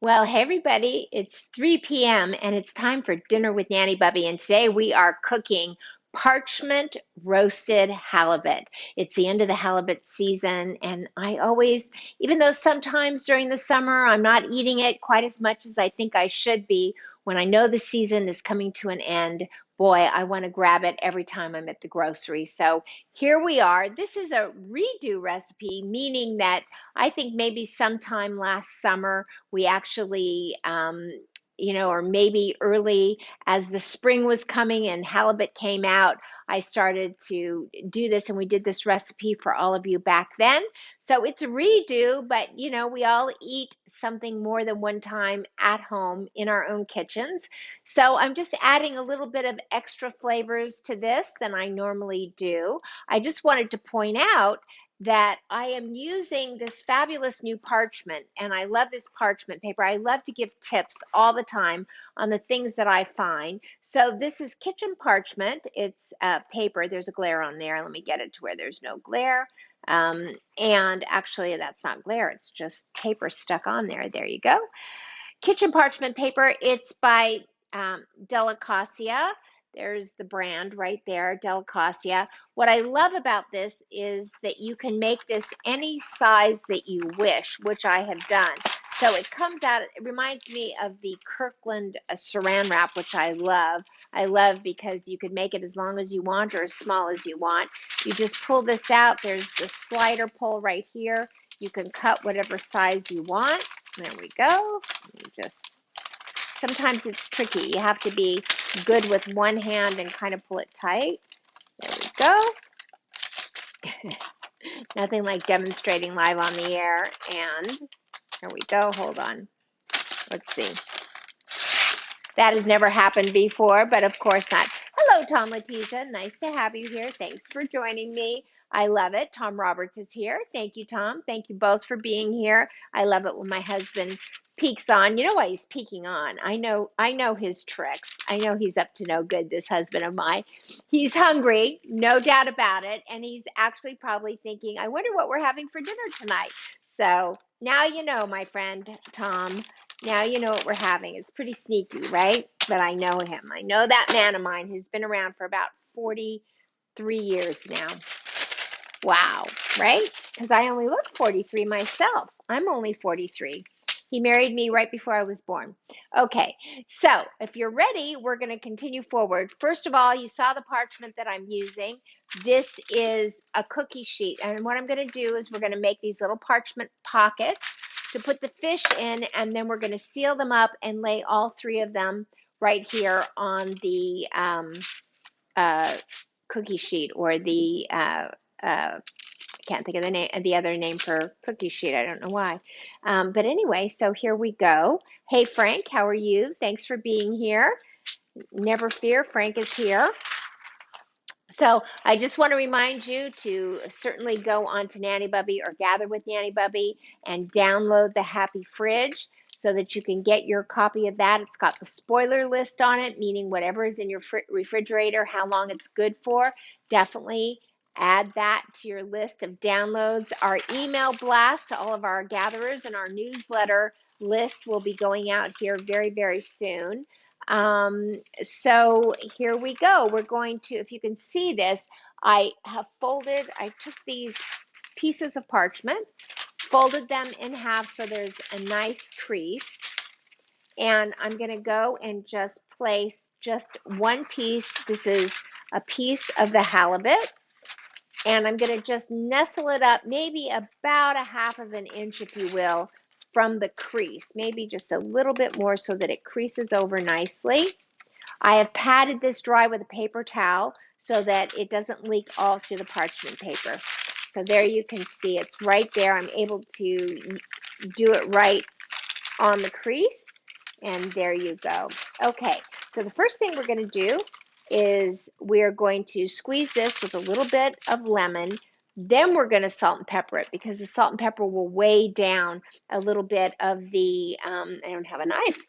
Well, hey everybody, it's 3 p.m. and it's time for dinner with Nanny Bubby. And today we are cooking parchment roasted halibut. It's the end of the halibut season, and I always, even though sometimes during the summer I'm not eating it quite as much as I think I should be, when I know the season is coming to an end, boy, I want to grab it every time I'm at the grocery. So here we are. This is a redo recipe, meaning that I think maybe sometime last summer we actually, or maybe early as the spring was coming and halibut came out, I started to do this and we did this recipe for all of you back then. So it's a redo, but we all eat something more than one time at home in our own kitchens. So I'm just adding a little bit of extra flavors to this than I normally do. I just wanted to point out that I am using this fabulous new parchment, and I love this parchment paper. I love to give tips all the time on the things that I find. So this is kitchen parchment. It's paper. There's a glare on there. Let me get it to where there's no glare. And actually, that's not glare. It's just paper stuck on there. There you go. Kitchen parchment paper. It's by Delicacia. There's the brand right there, Delicacia. What I love about this is that you can make this any size that you wish, which I have done. So it comes out, it reminds me of the Kirkland saran wrap, which I love. I love because you can make it as long as you want or as small as you want. You just pull this out. There's the slider pull right here. You can cut whatever size you want. There we go. Sometimes it's tricky. You have to be good with one hand and kind of pull it tight. There we go. Nothing like demonstrating live on the air. And there we go. Hold on. Let's see. That has never happened before, but of course not. Hello, Tom Letitia. Nice to have you here. Thanks for joining me. I love it. Tom Roberts is here. Thank you, Tom. Thank you both for being here. I love it when my husband peeks on. You know why he's peeking on? I know his tricks. I know he's up to no good, this husband of mine. He's hungry, no doubt about it, and he's actually probably thinking, I wonder what we're having for dinner tonight. So now you know, my friend Tom. Now you know what we're having. It's pretty sneaky, right? But I know him. I know that man of mine who's been around for about 43 years now. Wow, right? Because I only look 43 myself. I'm only 43. He married me right before I was born. Okay, so if you're ready, we're going to continue forward. First of all, you saw the parchment that I'm using. This is a cookie sheet. And what I'm going to do is we're going to make these little parchment pockets to put the fish in, and then we're going to seal them up and lay all three of them right here on the cookie sheet, or the I can't think of the name, the other name for cookie sheet. I don't know why. But anyway, so here we go. Hey, Frank, how are you? Thanks for being here. Never fear, Frank is here. So I just want to remind you to certainly go on to Nanny Bubby or Gather with Nanny Bubby and download the Happy Fridge so that you can get your copy of that. It's got the spoiler list on it, meaning whatever is in your refrigerator, how long it's good for. Definitely add that to your list of downloads. Our email blast to all of our gatherers and our newsletter list will be going out here very, very soon. So here we go. We're going to, if you can see this, I took these pieces of parchment, folded them in half so there's a nice crease, and I'm going to go and just place just one piece. This is a piece of the halibut, and I'm going to just nestle it up maybe about a half of an inch, if you will, from the crease, maybe just a little bit more so that it creases over nicely. I have patted this dry with a paper towel so that it doesn't leak all through the parchment paper. So there you can see it's right there. I'm able to do it right on the crease, and there you go. Okay, so the first thing we're going to do is we're going to squeeze this with a little bit of lemon. Then we're going to salt and pepper it, because the salt and pepper will weigh down a little bit of the, I don't have a knife,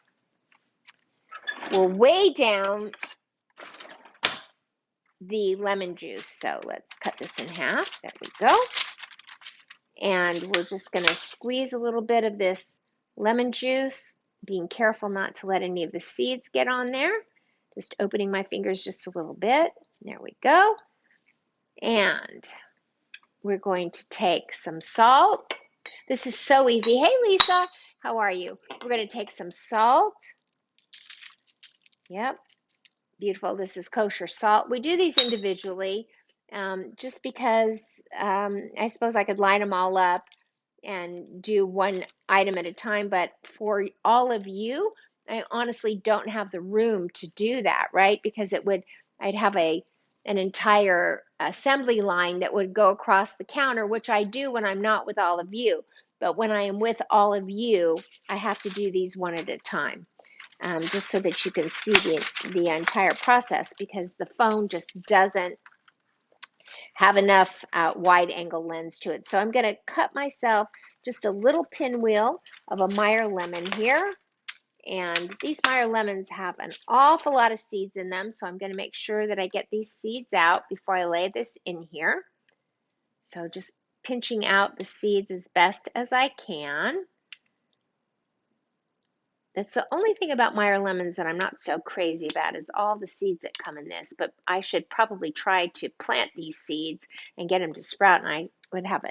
will weigh down the lemon juice. So let's cut this in half. There we go. And we're just going to squeeze a little bit of this lemon juice being careful not to let any of the seeds get on there. Just opening my fingers just a little bit. There we go. And we're going to take some salt. This is so easy. Hey, Lisa, how are you? We're going to take some salt. Yep, beautiful. This is kosher salt. We do these individually just because I suppose I could line them all up and do one item at a time, but for all of you, I honestly don't have the room to do that, right? Because I'd have an entire assembly line that would go across the counter, which I do when I'm not with all of you. But when I am with all of you, I have to do these one at a time, just so that you can see the entire process, because the phone just doesn't have enough wide angle lens to it. So I'm going to cut myself just a little pinwheel of a Meyer lemon here. And these Meyer lemons have an awful lot of seeds in them, so I'm going to make sure that I get these seeds out before I lay this in here. So just pinching out the seeds as best as I can. That's the only thing about Meyer lemons that I'm not so crazy about, is all the seeds that come in this. But I should probably try to plant these seeds and get them to sprout, and I would have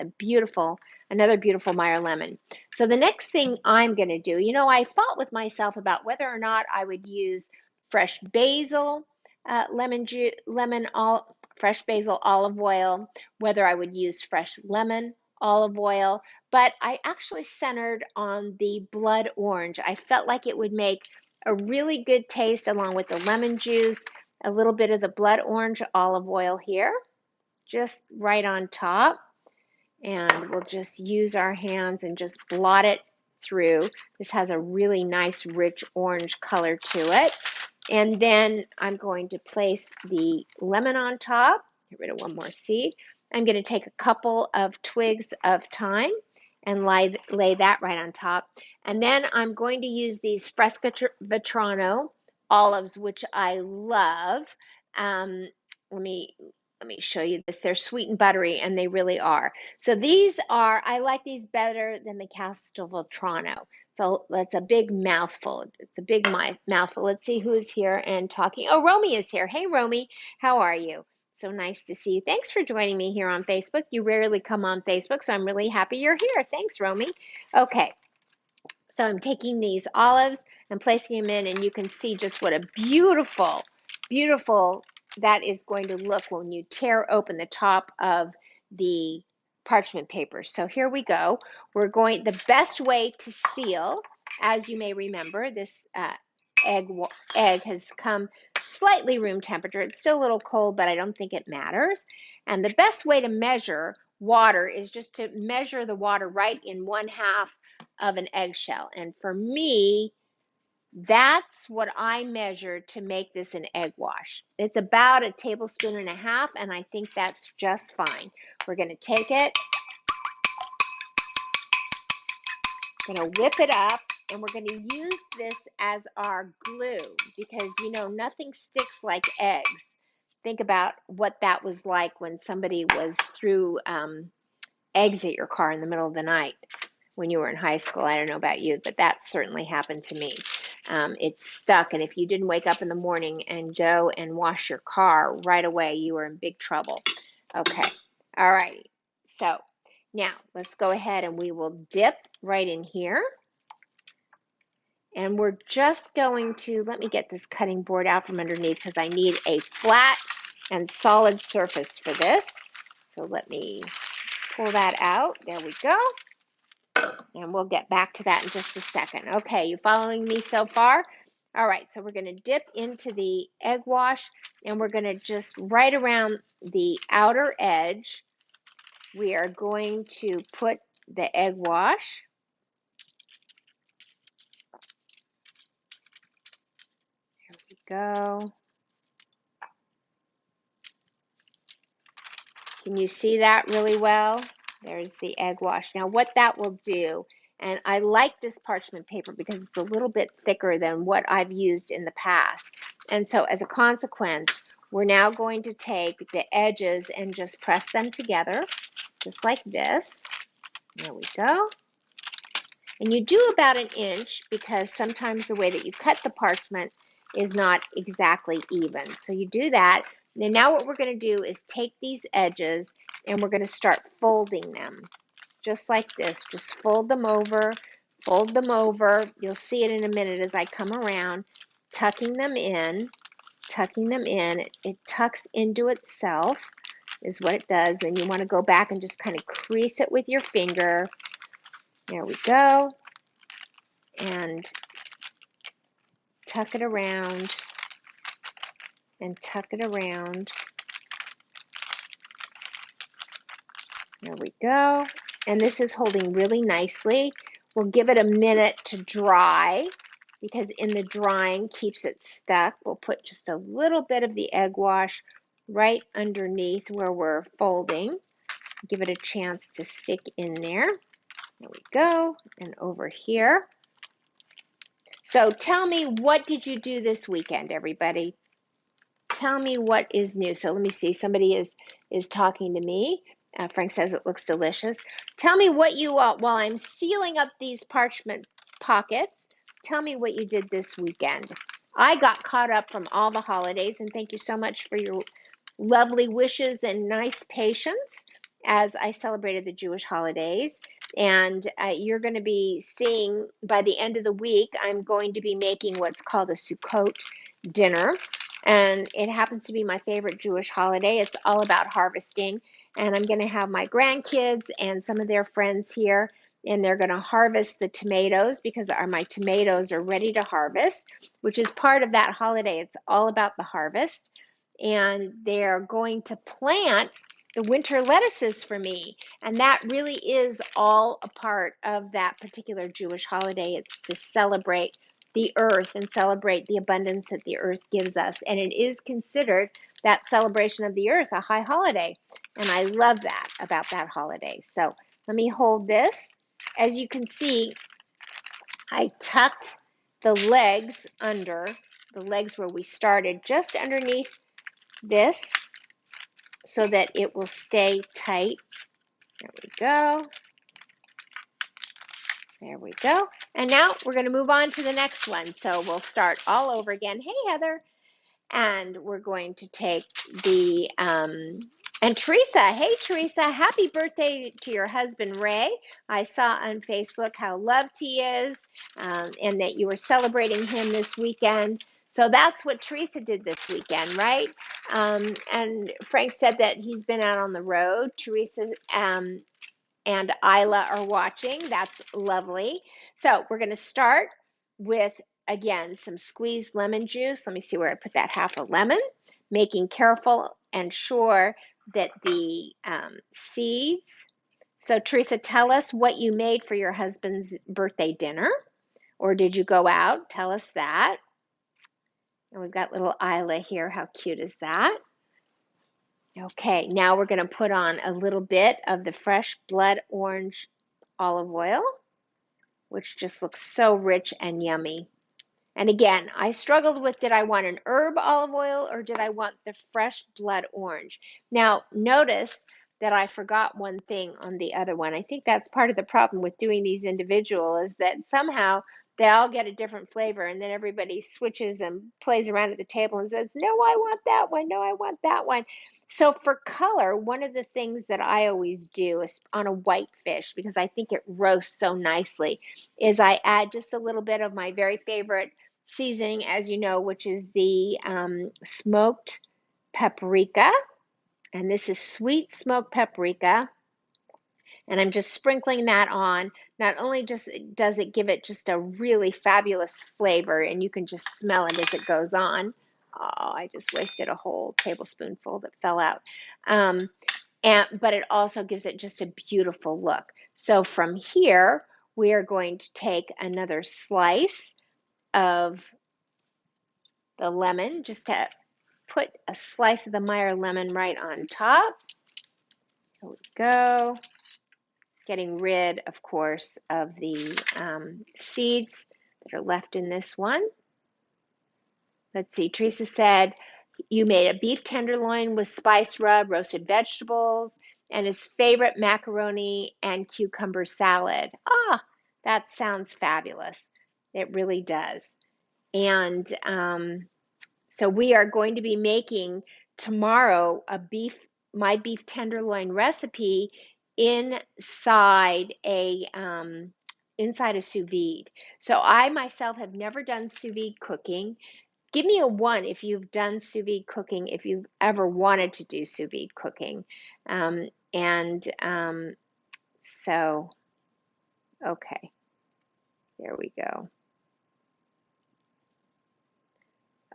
another beautiful Meyer lemon. So the next thing I'm going to do, I fought with myself about whether or not I would use fresh basil, fresh basil olive oil, whether I would use fresh lemon olive oil, but I actually centered on the blood orange. I felt like it would make a really good taste along with the lemon juice, a little bit of the blood orange olive oil here, just right on top. And we'll just use our hands and just blot it through. This has a really nice, rich orange color to it. And then I'm going to place the lemon on top. Get rid of one more seed. I'm going to take a couple of twigs of thyme and lay that right on top. And then I'm going to use these Fresco-Vetrano olives, which I love. Let me show you this. They're sweet and buttery, and they really are. So I like these better than the Castelvetrano. So that's a big mouthful. It's a big mouthful. Let's see who is here and talking. Oh, Romy is here. Hey, Romy, how are you? So nice to see you. Thanks for joining me here on Facebook. You rarely come on Facebook, so I'm really happy you're here. Thanks, Romy. Okay, so I'm taking these olives and placing them in, and you can see just what a beautiful, beautiful that is going to look when you tear open the top of the parchment paper. So here we go. The best way to seal, as you may remember, this egg has come slightly room temperature. It's still a little cold, but I don't think it matters. And the best way to measure water is just to measure the water right in 1/2 of an eggshell. And for me, that's what I measure to make this an egg wash. It's about 1.5 tablespoons, and I think that's just fine. We're going to take it, going to whip it up, and we're going to use this as our glue because, nothing sticks like eggs. Think about what that was like when somebody threw eggs at your car in the middle of the night when you were in high school. I don't know about you, but that certainly happened to me. It's stuck, and if you didn't wake up in the morning and go and wash your car right away, you were in big trouble. Okay, all right. So now let's go ahead and we will dip right in here. And we're just going to, let me get this cutting board out from underneath because I need a flat and solid surface for this. So let me pull that out. There we go. And we'll get back to that in just a second. Okay, you following me so far? All right, so we're going to dip into the egg wash, and we're going to just right around the outer edge, we are going to put the egg wash. There we go. Can you see that really well? There's the egg wash. Now what that will do, and I like this parchment paper because it's a little bit thicker than what I've used in the past. And so as a consequence, we're now going to take the edges and just press them together, just like this. There we go. And you do about an inch because sometimes the way that you cut the parchment is not exactly even. So you do that. And now what we're going to do is take these edges and we're going to start folding them just like this. Just fold them over, fold them over. You'll see it in a minute as I come around, tucking them in, tucking them in. It tucks into itself is what it does. Then you want to go back and just kind of crease it with your finger. There we go. And tuck it around and tuck it around. There we go. And this is holding really nicely. We'll give it a minute to dry because in the drying keeps it stuck. We'll put just a little bit of the egg wash right underneath where we're folding. Give it a chance to stick in there. There we go. And over here. So tell me, what did you do this weekend, everybody? Tell me what is new. So let me see. Somebody is talking to me. Frank says it looks delicious. Tell me what you, while I'm sealing up these parchment pockets, tell me what you did this weekend. I got caught up from all the holidays, and thank you so much for your lovely wishes and nice patience as I celebrated the Jewish holidays. And you're going to be seeing by the end of the week, I'm going to be making what's called a Sukkot dinner. And it happens to be my favorite Jewish holiday. It's all about harvesting. And I'm going to have my grandkids and some of their friends here. And they're going to harvest the tomatoes because my tomatoes are ready to harvest, which is part of that holiday. It's all about the harvest. And they're going to plant the winter lettuces for me. And that really is all a part of that particular Jewish holiday. It's to celebrate the earth and celebrate the abundance that the earth gives us. And it is considered, that celebration of the earth, a high holiday. And I love that about that holiday. So let me hold this. As you can see, I tucked the legs under, the legs where we started, just underneath this so that it will stay tight. There we go. There we go. And now we're going to move on to the next one. So we'll start all over again. Hey, Heather. And we're going to take the, and Teresa, hey, Teresa, happy birthday to your husband, Ray. I saw on Facebook how loved he is and that you were celebrating him this weekend. So that's what Teresa did this weekend, right? And Frank said that he's been out on the road. Teresa and Isla are watching. That's lovely. So we're going to start with, again, some squeezed lemon juice. Let me see where I put that half a lemon. Making careful and sure that the seeds. So Teresa, tell us what you made for your husband's birthday dinner. Or did you go out? Tell us that. And we've got little Isla here. How cute is that? Okay, now we're going to put on a little bit of the fresh blood orange olive oil, which just looks so rich and yummy. And again, I struggled with, did I want an herb olive oil or did I want the fresh blood orange? Now, notice that I forgot one thing on the other one. I think that's part of the problem with doing these individual is that somehow they all get a different flavor and then everybody switches and plays around at the table and says, no, I want that one. No, I want that one. So for color, one of the things that I always do is on a white fish, because I think it roasts so nicely, is I add just a little bit of my very favorite seasoning, as you know, which is the smoked paprika. And this is sweet smoked paprika. And I'm just sprinkling that on. Not only just does it give it just a really fabulous flavor, and you can just smell it as it goes on. Oh, I just wasted a whole tablespoonful that fell out. But it also gives it just a beautiful look. So from here, we are going to take another slice of the lemon, just to put a slice of the Meyer lemon right on top. There we go. Getting rid, of course, of the seeds that are left in this one. Let's see, Teresa said you made a beef tenderloin with spice rub, roasted vegetables, and his favorite macaroni and cucumber salad. Ah, That sounds fabulous. It really does. And so we are going to be making tomorrow my beef tenderloin recipe inside a sous vide. So I myself have never done sous vide cooking. Give me a 1 if you've done sous vide cooking, if you've ever wanted to do sous vide cooking. And so, okay, there we go.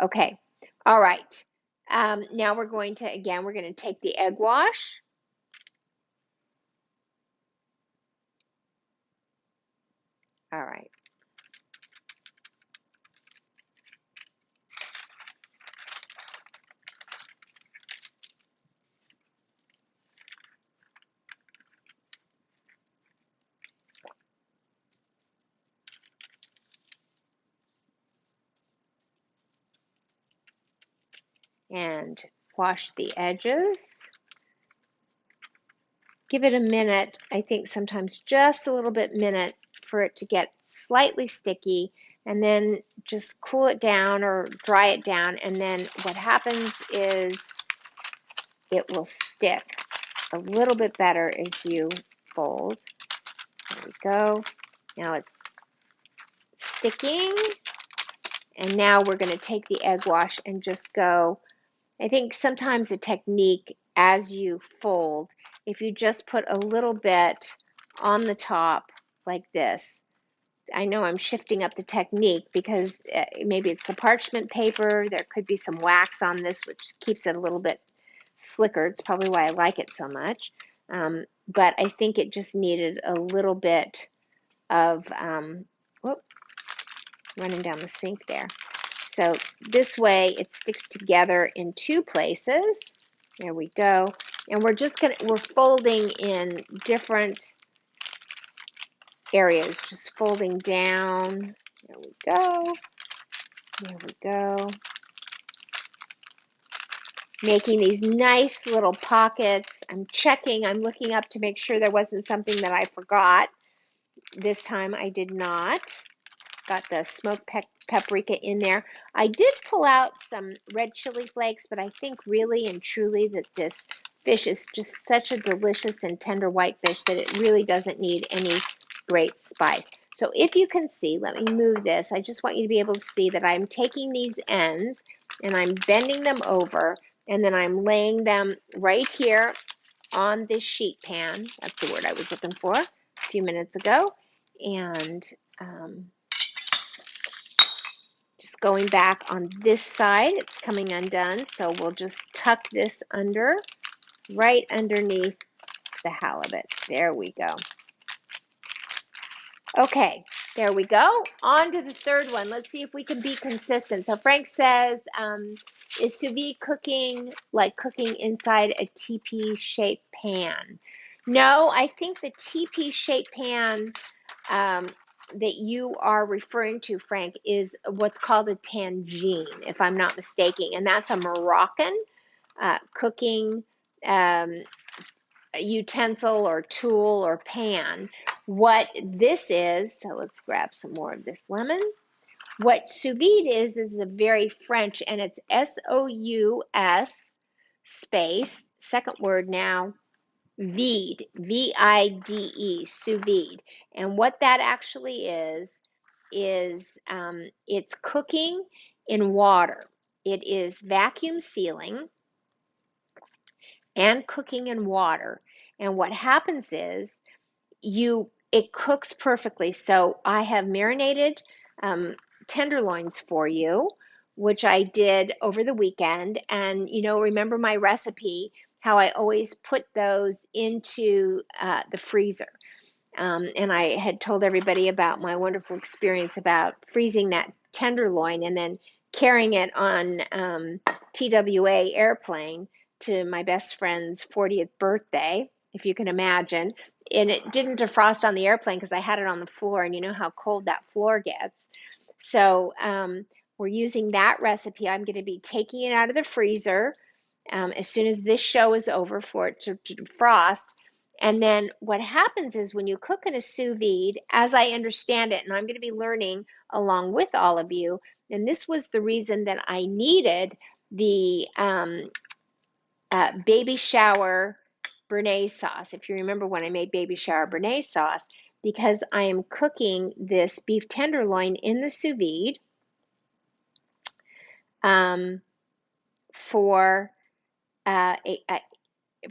Okay, all right. Now we're going to take the egg wash. All right. And wash the edges. Give it a minute, I think sometimes just a little bit minute for it to get slightly sticky, and then just cool it down or dry it down, and then what happens is it will stick a little bit better as you fold. There we go. Now it's sticking, and now we're going to take the egg wash and just go. I think sometimes the technique as you fold, if you just put a little bit on the top like this, I know I'm shifting up the technique because maybe it's the parchment paper, there could be some wax on this which keeps it a little bit slicker. It's probably why I like it so much. But I think it just needed a little bit of, whoop, running down the sink there. So this way it sticks together in 2 places. There we go. And we're folding in different areas, just folding down. There we go. There we go. Making these nice little pockets. I'm looking up to make sure there wasn't something that I forgot. This time I did not. Got the smoked paprika in there. I did pull out some red chili flakes, but I think really and truly that this fish is just such a delicious and tender white fish that it really doesn't need any great spice. So if you can see, let me move this. I just want you to be able to see that I'm taking these ends and I'm bending them over, and then I'm laying them right here on this sheet pan. That's the word I was looking for a few minutes ago. And just going back on this side, it's coming undone, so we'll just tuck this under, right underneath the halibut. There we go. Okay, there we go. On to the third one. Let's see if we can be consistent. So Frank says, is sous vide cooking like cooking inside a teepee-shaped pan? No, I think the teepee-shaped pan that you are referring to, Frank, is what's called a tangine, if I'm not mistaken, and that's a Moroccan cooking utensil or tool or pan. What this is, so let's grab some more of this lemon. What sous vide is a very French, and it's S-O-U-S space, second word now, vide, V-I-D-E, sous vide. And what that actually is it's cooking in water. It is vacuum sealing and cooking in water. And what happens is it cooks perfectly. So I have marinated tenderloins for you, which I did over the weekend. And remember my recipe, how I always put those into the freezer. And I had told everybody about my wonderful experience about freezing that tenderloin and then carrying it on TWA airplane to my best friend's 40th birthday, if you can imagine. And it didn't defrost on the airplane because I had it on the floor, and you know how cold that floor gets. So we're using that recipe. I'm going to be taking it out of the freezer as soon as this show is over for it to defrost. And then what happens is when you cook in a sous vide, as I understand it, and I'm going to be learning along with all of you, and this was the reason that I needed the baby shower béarnaise sauce. If you remember when I made baby shower béarnaise sauce, because I am cooking this beef tenderloin in the sous vide for uh, a,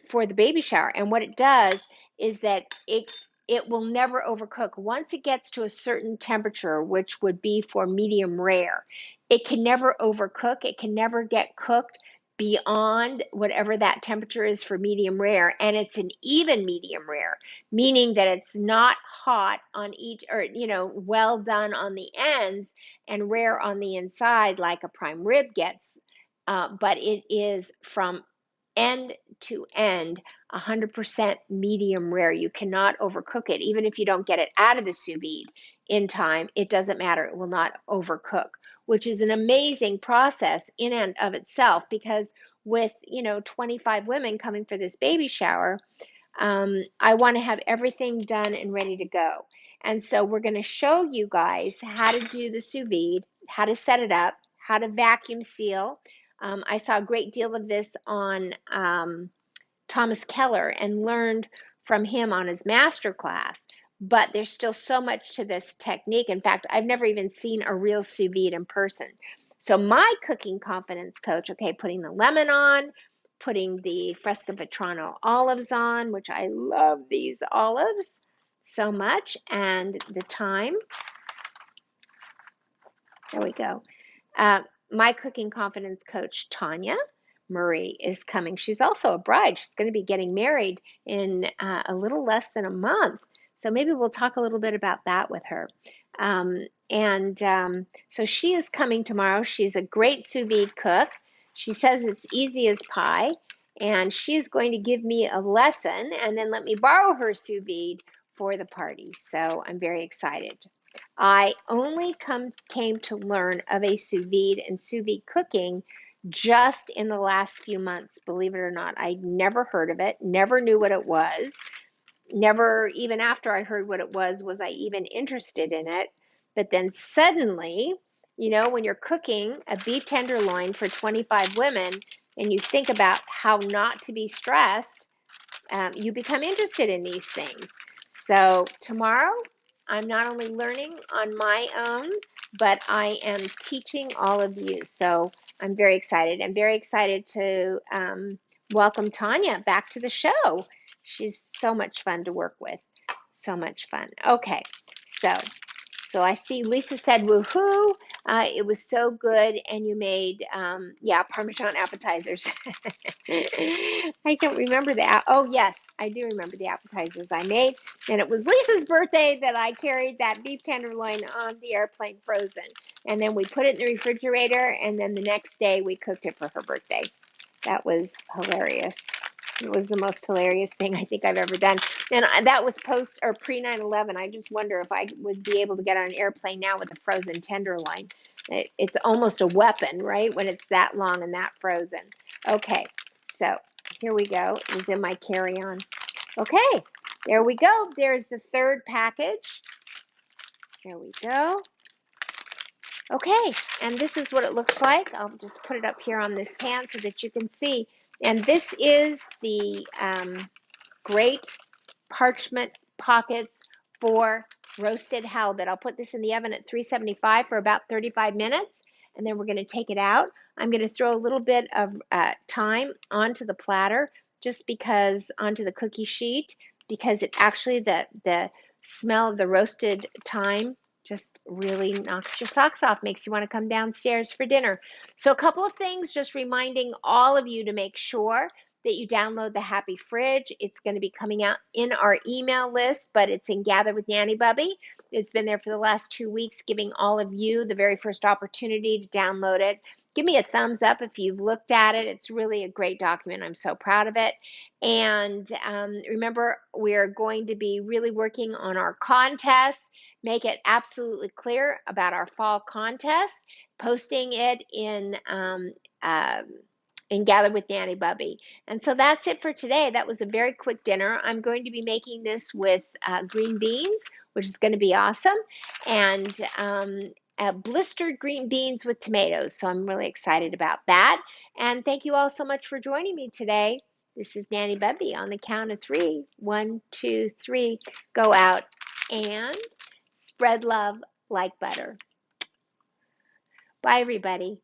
for the baby shower. And what it does is that it will never overcook. Once it gets to a certain temperature, which would be for medium rare, it can never overcook. It can never get cooked beyond whatever that temperature is for medium rare. And it's an even medium rare, meaning that it's not hot on each, or, well done on the ends and rare on the inside like a prime rib gets. But it is from end to end 100% medium rare. You cannot overcook it. Even if you don't get it out of the sous vide in time, it doesn't matter. It will not overcook, which is an amazing process in and of itself, because with 25 women coming for this baby shower, I want to have everything done and ready to go. And so we're going to show you guys how to do the sous vide, how to set it up, how to vacuum seal. I saw a great deal of this on Thomas Keller and learned from him on his master class. But there's still so much to this technique. In fact, I've never even seen a real sous vide in person. So my cooking confidence coach, okay, putting the lemon on, putting the Fresco Vetrano olives on, which I love these olives so much, and the thyme. There we go. My cooking confidence coach, Tanya Murray, is coming. She's also a bride. She's going to be getting married in a little less than a month. So maybe we'll talk a little bit about that with her. So she is coming tomorrow. She's a great sous vide cook. She says it's easy as pie. And she's going to give me a lesson and then let me borrow her sous vide for the party. So I'm very excited. I only came to learn of a sous vide and sous vide cooking just in the last few months, believe it or not. I'd never heard of it, never knew what it was. Never, even after I heard what it was I even interested in it. But then suddenly, when you're cooking a beef tenderloin for 25 women and you think about how not to be stressed, you become interested in these things. So tomorrow, I'm not only learning on my own, but I am teaching all of you. So I'm very excited. I'm very excited to welcome Tanya back to the show. She's so much fun to work with. So much fun. Okay, so I see Lisa said, woohoo, it was so good, and you made, Parmesan appetizers. I don't remember that. Oh, yes, I do remember the appetizers I made, and it was Lisa's birthday that I carried that beef tenderloin on the airplane frozen, and then we put it in the refrigerator, and then the next day we cooked it for her birthday. That was hilarious. It was the most hilarious thing I think I've ever done. And that was post or pre 9/11. I just wonder if I would be able to get on an airplane now with a frozen tenderloin. It's almost a weapon, right? When it's that long and that frozen. Okay, so here we go. It was in my carry-on. Okay, there we go. There's the third package. There we go. Okay, and this is what it looks like. I'll just put it up here on this pan so that you can see. And this is the great parchment pockets for roasted halibut. I'll put this in the oven at 375 for about 35 minutes, and then we're going to take it out. I'm going to throw a little bit of thyme onto the platter, just because, onto the cookie sheet, because it actually, the smell of the roasted thyme just really knocks your socks off, makes you want to come downstairs for dinner. So a couple of things, just reminding all of you to make sure that you download the Happy Fridge. It's going to be coming out in our email list, but it's in Gather with Nanny Bubby. It's been there for the last 2 weeks, giving all of you the very first opportunity to download it. Give me a thumbs up if you've looked at it. It's really a great document. I'm so proud of it. And remember, we're going to be really working on our contest. Make it absolutely clear about our fall contest, posting it in and gather with Nanny Bubby. And so that's it for today. That was a very quick dinner. I'm going to be making this with green beans, which is going to be awesome, and blistered green beans with tomatoes. So I'm really excited about that. And thank you all so much for joining me today. This is Nanny Bubby on the count of 3. 1, 2, 3. Go out and spread love like butter. Bye, everybody.